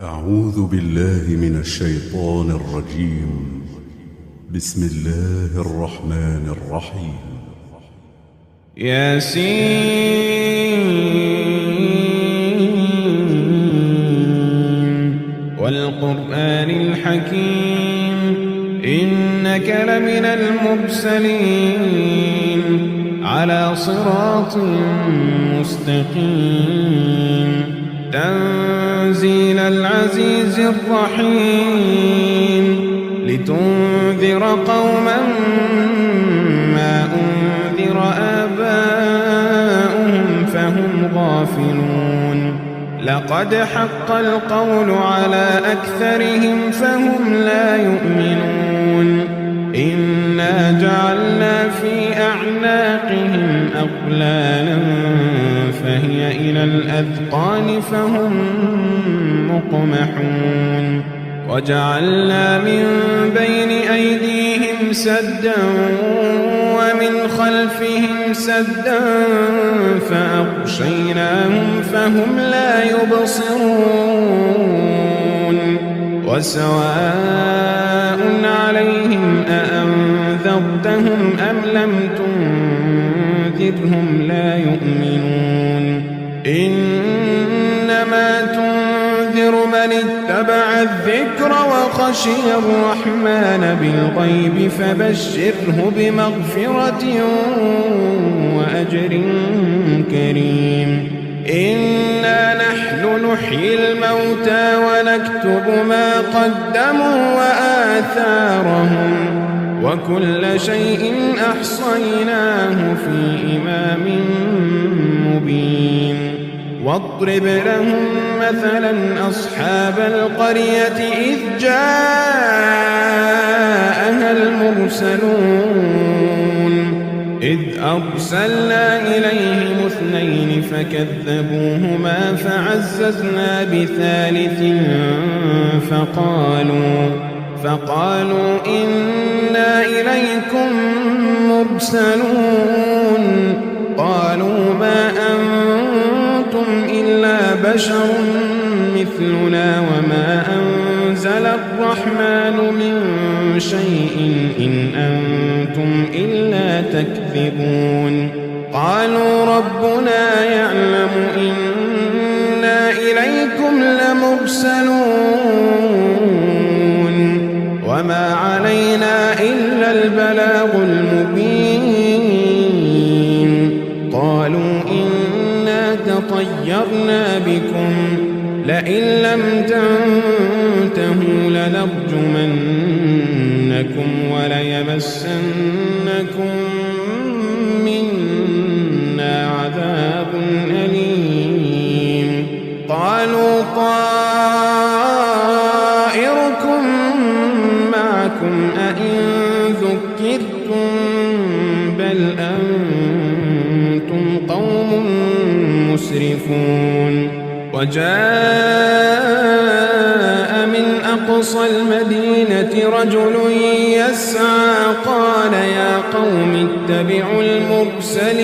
أعوذ بالله من الشيطان الرجيم. بسم الله الرحمن الرحيم. ياسين والقرآن الحكيم إنك لمن المرسلين على صراط مستقيم تنزيل العزيز الرحيم لتنذر قوما ما أنذر آباؤهم فهم غافلون لقد حق القول على أكثرهم فهم لا يؤمنون إنا جعلنا في أعناقهم أغلالا فهي إلى الأذقان فهم مقمحون وجعلنا من بين أيديهم سدا ومن خلفهم سدا فأغشيناهم فهم لا يبصرون وسواء عليهم أأنذرتهم أم لم تنذرهم لا يؤمنون إنما تنذر من اتبع الذكر وخشي الرحمن بالغيب فبشره بمغفرة وأجر كريم إنا نحن نحيي الموتى ونكتب ما قدموا وآثارهم وكل شيء أحصيناه في إمام مبين واضرب لهم مثلا أصحاب القرية إذ جاءها المرسلون إذ أرسلنا إليهم اثنين فكذبوهما فعززنا بثالث فقالوا إنا إليكم مرسلون قالوا ما أنتم إلا بشر مثلنا وما أنزل الرحمن من شيء إن أنتم إلا تكذبون قالوا ربنا يعلم إنا إليكم لمرسلون وما علينا إلا البلاغ المبين قالوا إنا تطيرنا بكم لئن لم تنتهوا لنرجمنكم وليمسنكم منا عذاب أليم قالوا طائركم معكم أئن ذكرتم بل أنتم قوم مسرفون وجاء من أقصى المدينة رجل يسعى قال يا قوم اتبعوا المرسلين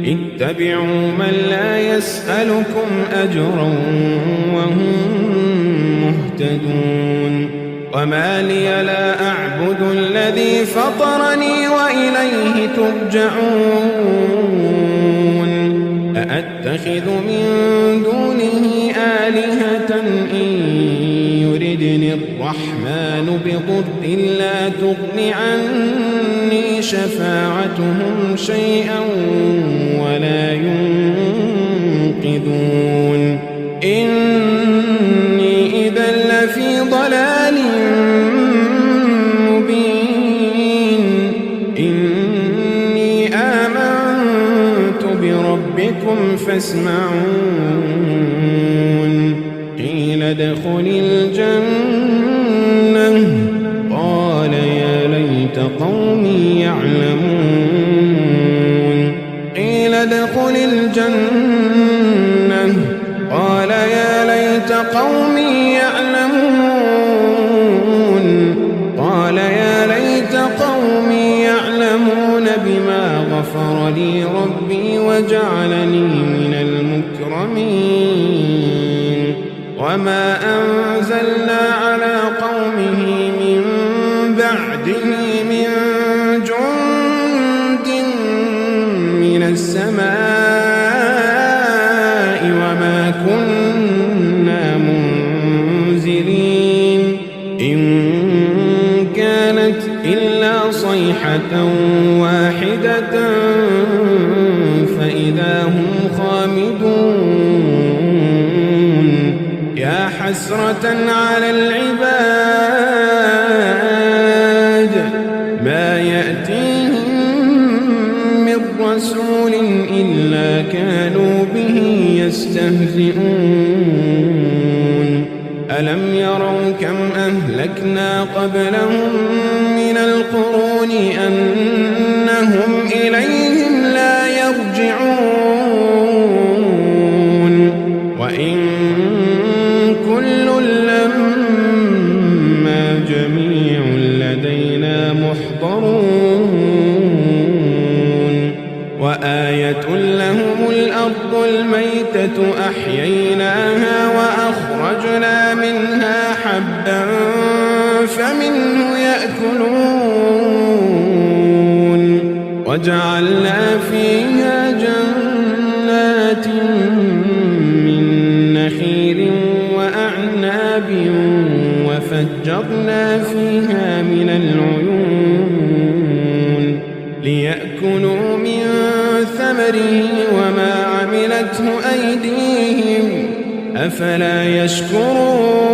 اتبعوا من لا يسألكم أجرا وهم مهتدون وما لي لا أعبد الذي فطرني وإليه ترجعون أأتخذ من دونه آلهة إن يردني الرحمن بضر لا تغن عني شفاعتهم شيئا ولا ينقذون إني إذا لفي ضلال مبين إني آمنت بربكم فاسمعون قيل ادخل الجنة قال يا ليت قومي يعلمون قيل ادخل الجنة قال يا ليت قومي يعلمون قال يا ليت قومي يعلمون بما غفر لي ربي وجعلني من المكرمين وما أنزلنا على قومه من بعده من جند من السماء وما كنا منزلين إن كانت إلا صيحة واحدة فإذا هم خامدون يا حسرة على العباد ما يأتيهم من رسول إلا كانوا به يستهزئون ألم يروا كم أهلكنا قبلهم من القرون أنهم إليهم لا يرجعون وإن كل لما جميع لدينا محضرون وآية لهم الأرض الميتة أحييناها وأخرجنا منها حبا فمنه يأكلون وجعلنا فيها جنات من نخيل وأعناب وفجرنا فيها من العيون ليأكلوا من ثمره وما عملته أيديهم أفلا يشكرون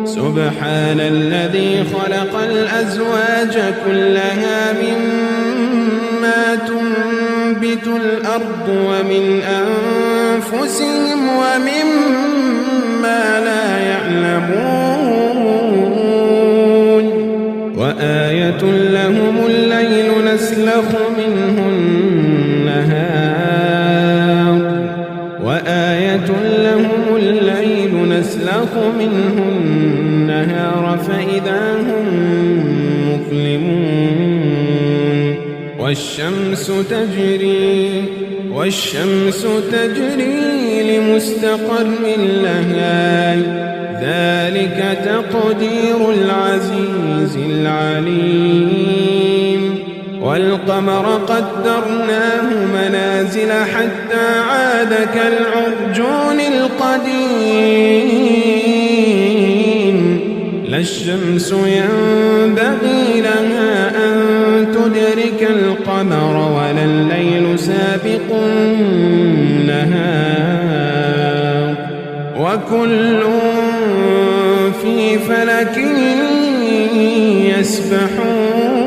سبحان الذي خلق الأزواج كلها مما تنبت الأرض ومن أنفسهم ومما لا يعلمون وآية لهم الليل نسلخ منه النهار وآية لهم الليل نسلخ منه النهار فإذا هم مظلمون والشمس تجري لمستقر لها ذلك تقدير العزيز العليم والقمر قدرناه منازل حتى عاد كالعرجون القديم لا الشمس ينبغي لها أن تدرك القمر ولا الليل سابق النهار وكل في فلك يسبحون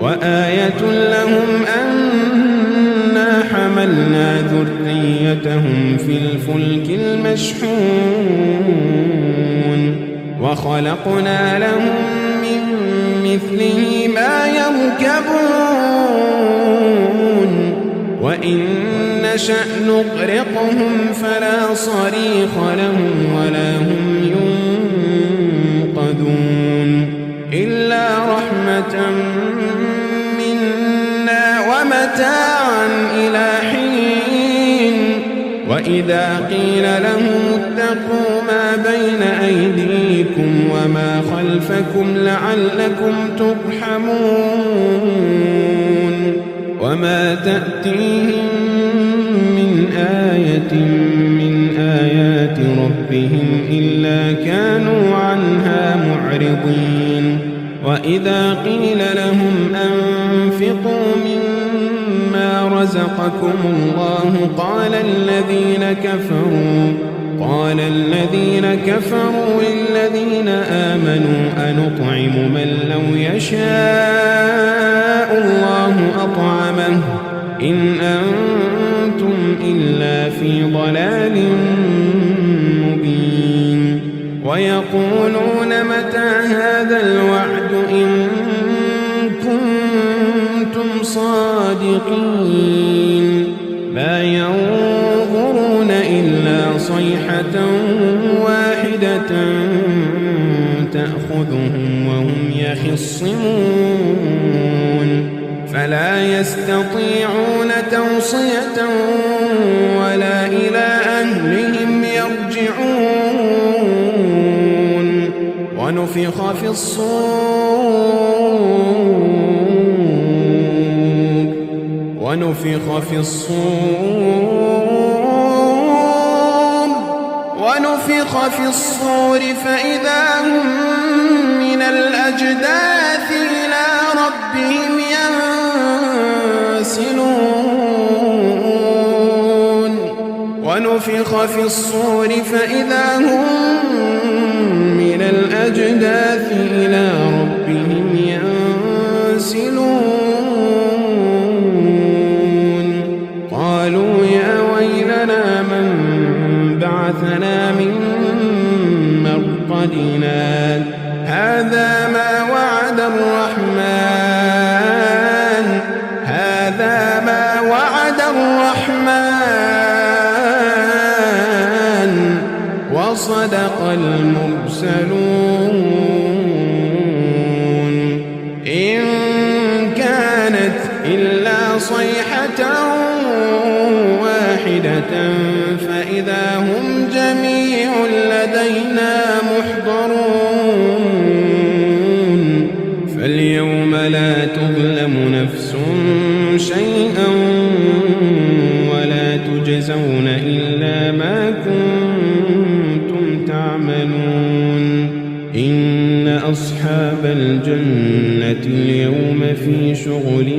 وآية لهم أنا حملنا ذريتهم في الفلك المشحون وخلقنا لهم من مثله ما يركبون وإن نشأ نغرقهم فلا صريخ لهم ولا هم ينقذون إلا رحمة منا ومتاعا إلى حين وإذا قيل لهم اتقوا ما بين أيديكم وما خلفكم لعلكم ترحمون وما تأتيهم من آية من آيات ربهم إلا كانوا عنها معرضين وإذا قيل لهم أنفقوا مما رزقكم الله قال الذين كفروا للذين آمنوا أنطعم من لو يشاء الله أطعمه إن أنتم إلا في ضلال مبين ويقولون متى هذا الوعد إن كنتم صادقين ما ينظرون إلا صيحة واحدة تأخذهم وهم يخصمون فلا يستطيعون توصية ولا ونفخ في الصور فإذا هم من الأجداث إلى ربهم ينسلون ونفخ في الصور فإذا هم من الأجداث إلى ربهم ينسلون قالوا يا ويلنا من بعثنا من مرقدنا هذا ما وعد الرحمن وصدق المرسلون إن كانت إلا صيحة واحدة فإذا هم جميع لدينا محضرون فاليوم لا تظلم نفس شيئا ولا تجزون إلا ما كنتم تعملون إن أصحاب الجنة اليوم في شغل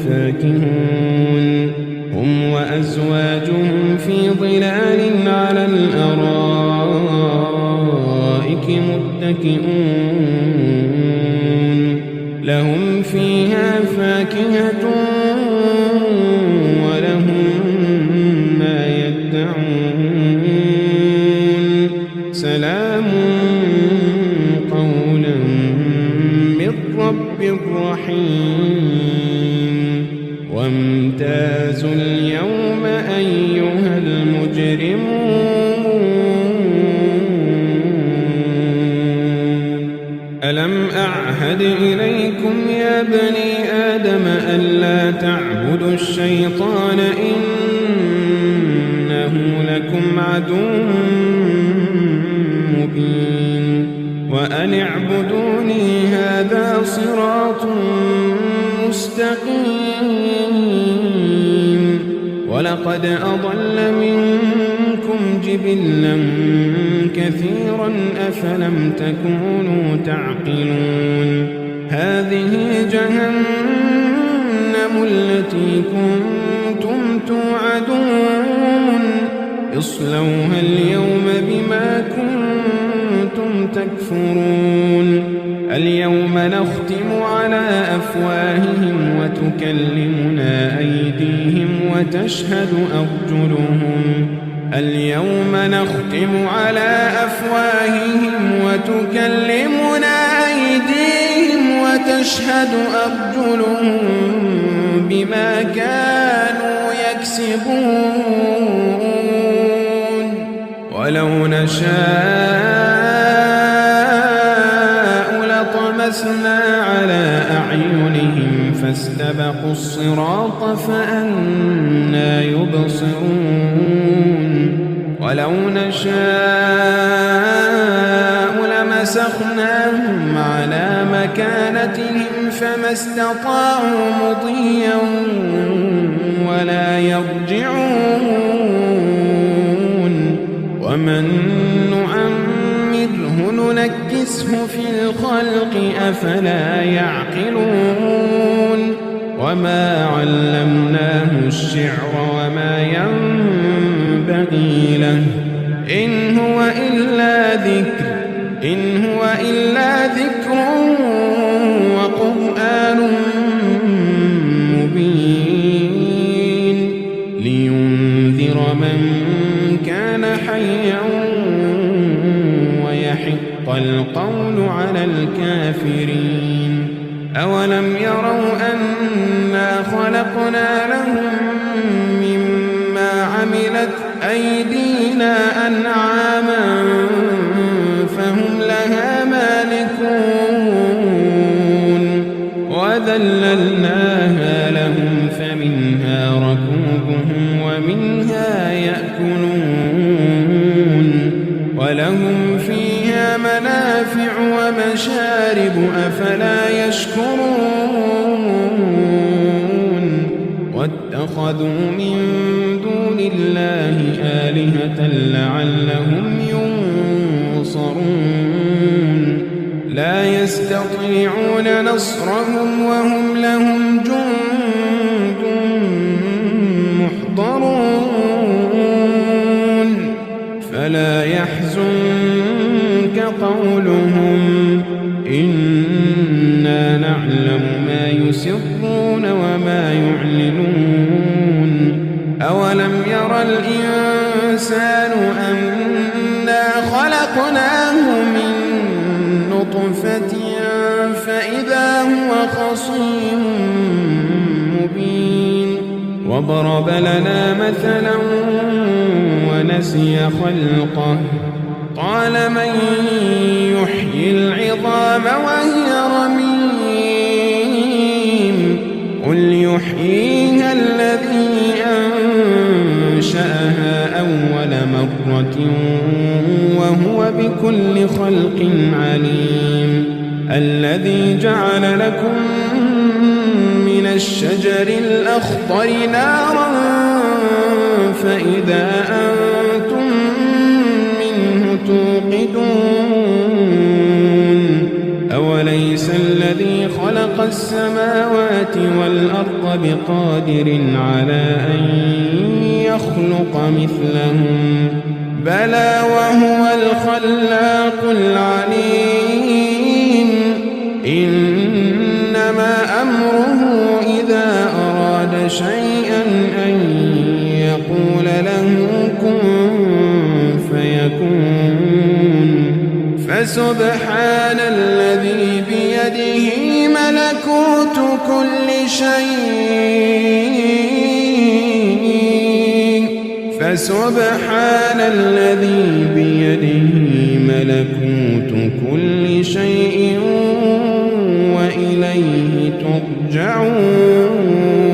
فاكهون هم وأزواجهم في ظلال على الأرائك متكئون لهم فيها فاكهة ولهم ما يدعون سلام قولا من رب رحيم وامتازوا اليوم أيها المجرمون ألم أعهد إليكم يا بني آدم ألا تعبدوا الشيطان إنه لكم عدو مبين وأن اعبدوني هذا صراط مستقيم ولقد أضل منكم جبلا كثيرا أفلم تكونوا تعقلون هذه جهنم التي كنتم توعدون اصلوها اليوم بما كنتم تكفرون اليوم نختم على أفواههم وتكلمنا أيديهم وتشهد أرجلهم اليوم نختم على أفواههم وتكلمنا أيديهم وتشهد أرجلهم بما كانوا يكسبون ولو نشاء لطمسنا على أعينهم فاستبقوا الصراط فأنى يبصرون ولو نشاء لمسخناهم على مكانتهم فما استطاعوا مضيا ولا يرجعون ومن نعمره ننكسه في الخلق أفلا يعقلون وما علمناه الشعر وما ينبغي له إن هو إلا ذكر وقرآن مبين لينذر من كان حيا ويحق القول على الكافرين أولم يروا أنا خلقنا لهم مما عملت أيدينا أنعاما فهم لها مالكون وذللناها لهم فمنها ركوبهم ومنها يأكلون ولهم فيها من فلا يشكرون واتخذوا من دون الله آلهة لعلهم ينصرون لا يستطيعون نصرهم وهم لهم جند محضرون فلا يحزنك قولهم إنا نعلم ما يسرون وما يعلنون أولم ير الإنسان أنا خلقناه من نطفة فإذا هو خصيم مبين وضرب لنا مثلا ونسي خلقه قال من يحيي العظام وهي رميم قل يحييها الذي أنشأها أول مرة وهو بكل خلق عليم الذي جعل لكم من الشجر الأخضر نارا فإذا أنتم منه توقدون أوليس الذي خلق السماوات والأرض بقادر على أن يخلق مثلهم بلى وهو الخلاق العليم إنما أمره إذا أراد شيئا أن يقول له كن فيكون فسبحان الذي بيده ملكوت كل شيء فسبحان الذي بيده ملكوت كل شيء وإليه ترجعون